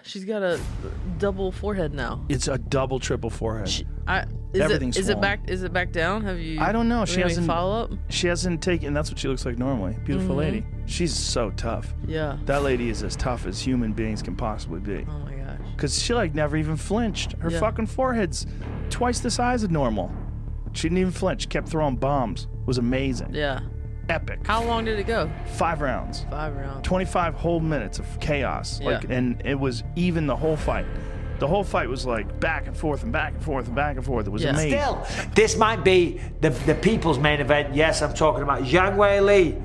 She's got a double forehead now. It's a double, triple forehead. Everything's is it swollen. back? Is it back down? Have you? I don't know. She hasn't follow up. She hasn't taken. That's what she looks like normally. Beautiful lady. She's so tough. Yeah. That lady is as tough as human beings can possibly be. Oh my gosh. Cause she like never even flinched. Her fucking forehead's twice the size of normal. She didn't even flinch. Kept throwing bombs. It was amazing. Yeah. Epic. How long did it go? 5 rounds. 5 rounds. 25 whole minutes of chaos. Yeah. And it was even the whole fight. The whole fight was like back and forth and back and forth and back and forth. It was amazing. Still, this might be the people's main event. Yes, I'm talking about Zhang Weili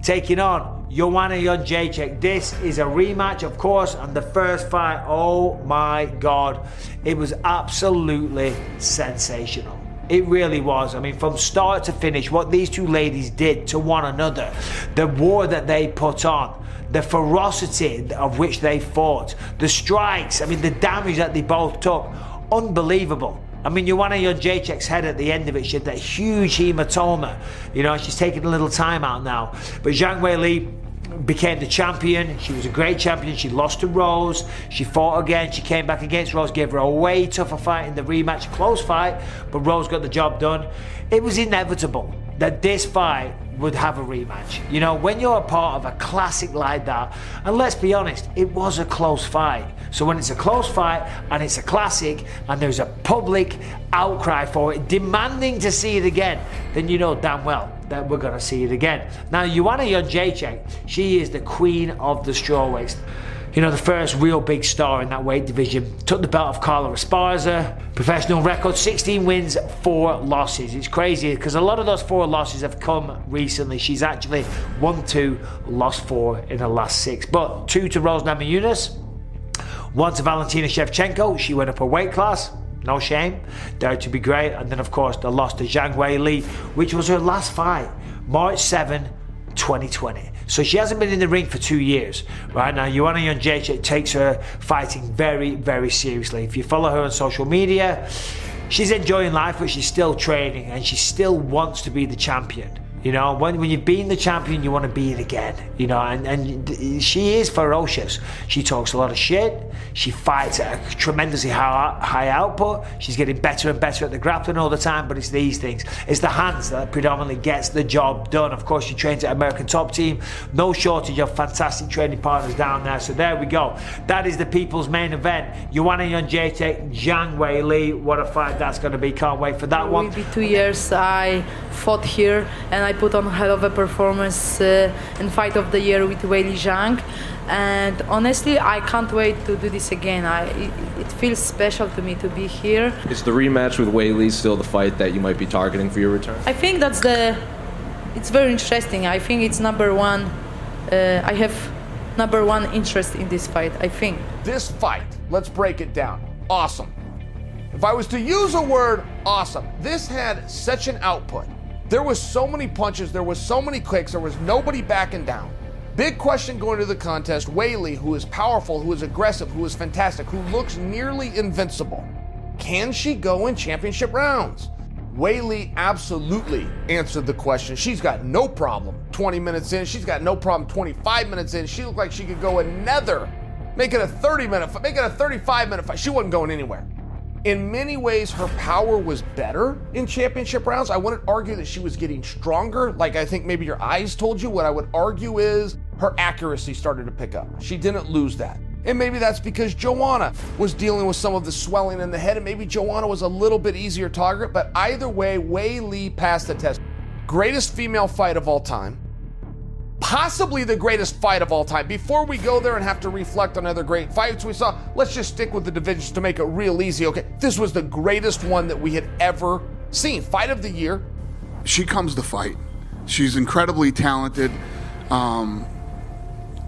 taking on Joanna Jedrzejczyk. This is a rematch, of course, and the first fight, oh my God, it was absolutely sensational. It really was. I mean, from start to finish, what these two ladies did to one another, the war that they put on, the ferocity of which they fought, the strikes, I mean, the damage that they both took, unbelievable. I mean, Joanna Jedrzejczyk's head at the end of it, she had that huge hematoma. You know, she's taking a little time out now. But Zhang Weili became the champion. She was a great champion. She lost to Rose. She fought again. She came back against Rose, gave her a way tougher fight in the rematch. Close fight, but Rose got the job done. It was inevitable that this fight would have a rematch. You know, when you're a part of a classic like that, and let's be honest, it was a close fight. So when it's a close fight and it's a classic and there's a public outcry for it, demanding to see it again, then you know damn well that we're gonna see it again. Now, Joanna Jedrzejczyk, she is the queen of the strawweights. You know, the first real big star in that weight division. Took the belt of Carla Esparza. Professional record, 16 wins, 4 losses. It's crazy because a lot of those 4 losses have come recently. She's actually won 2, lost 4 in the last 6. But 2 to Rose Namajunas, 1 to Valentina Shevchenko. She went up a weight class. No shame. Dared to be great. And then, of course, the loss to Zhang Weili, which was her last fight, March 7, 2020. So she hasn't been in the ring for 2 years. Right now, Joanna Jedrzejczyk takes her fighting very, very seriously. If you follow her on social media, she's enjoying life, but she's still training and she still wants to be the champion. You know, when you've been the champion, you want to be it again. You know, and she is ferocious. She talks a lot of shit. She fights at a tremendously high output. She's getting better and better at the grappling all the time, but it's these things. It's the hands that predominantly gets the job done. Of course, she trains at American Top Team. No shortage of fantastic training partners down there. So there we go. That is the people's main event. Joanna Jedrzejczyk, Zhang Weili. What a fight that's going to be. Can't wait for that one. It will be 2 years I fought here and I put on hell of a performance in fight of the year with Weili Zhang, and honestly I can't wait to do this again. It feels special to me to be here. Is the rematch with Weili still the fight that you might be targeting for your return? I think it's very interesting. I think it's number one. I have number one interest in this fight, I think. This fight, let's break it down. Awesome. If I was to use a word, awesome. This had such an output. There was so many punches, there was so many kicks, there was nobody backing down. Big question going to the contest, Weili, who is powerful, who is aggressive, who is fantastic, who looks nearly invincible. Can she go in championship rounds? Weili absolutely answered the question. She's got no problem 20 minutes in. She's got no problem 25 minutes in. She looked like she could go another, make it a 30-minute fight, make it a 35-minute fight. She wasn't going anywhere. In many ways, her power was better in championship rounds. I wouldn't argue that she was getting stronger, like I think maybe your eyes told you. What I would argue is her accuracy started to pick up. She didn't lose that. And maybe that's because Joanna was dealing with some of the swelling in the head, and maybe Joanna was a little bit easier target, but either way, Weili passed the test. Greatest female fight of all time. Possibly the greatest fight of all time. Before we go there and have to reflect on other great fights we saw, let's just stick with the divisions to make it real easy. Okay, this was the greatest one that we had ever seen. Fight of the year. She comes to fight. She's incredibly talented.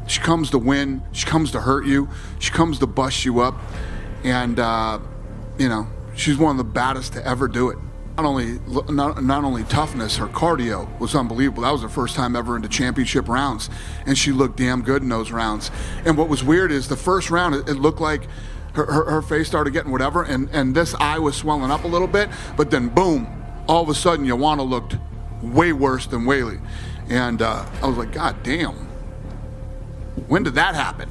She comes to win. She comes to hurt you. She comes to bust you up. And, you know, she's one of the baddest to ever do it. Not only toughness, her cardio was unbelievable. That was her first time ever into championship rounds, and she looked damn good in those rounds. And what was weird is the first round, it looked like her face started getting whatever, and this eye was swelling up a little bit, but then boom, all of a sudden Joanna looked way worse than Weili. And I was like, God damn, when did that happen?